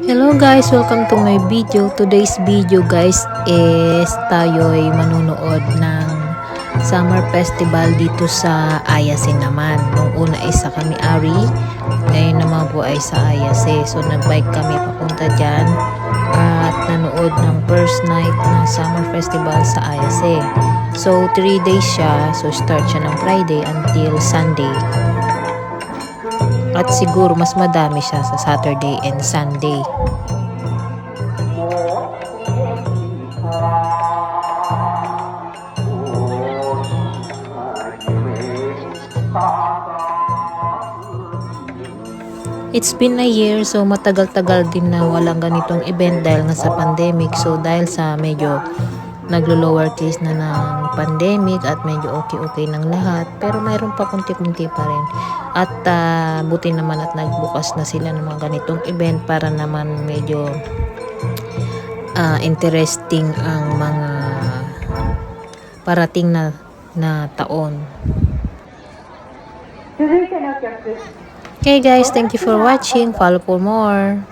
Hello guys, welcome to my video. Today's video guys is tayo'y manunood ng summer festival dito sa Ayase naman. Nung una ay sa Kami-Ari, ngayon naman po ay sa Ayase. So nagbike kami papunta dyan at nanood ng first night ng summer festival sa Ayase. So 3 days siya, so start siya ng Friday until Sunday. At siguro mas madami siya sa Saturday and Sunday. It's been a year, so matagal-tagal din na walang ganitong event dahil nga sa pandemic. So dahil sa medyo naglo-lower case na ng pandemic at medyo okay ng lahat, pero mayroon pa kunti-kunti pa rin. At buti naman at nagbukas na sila ng mga ganitong event para naman medyo interesting ang mga parating na taon. Okay guys, thank you for watching. Follow for more.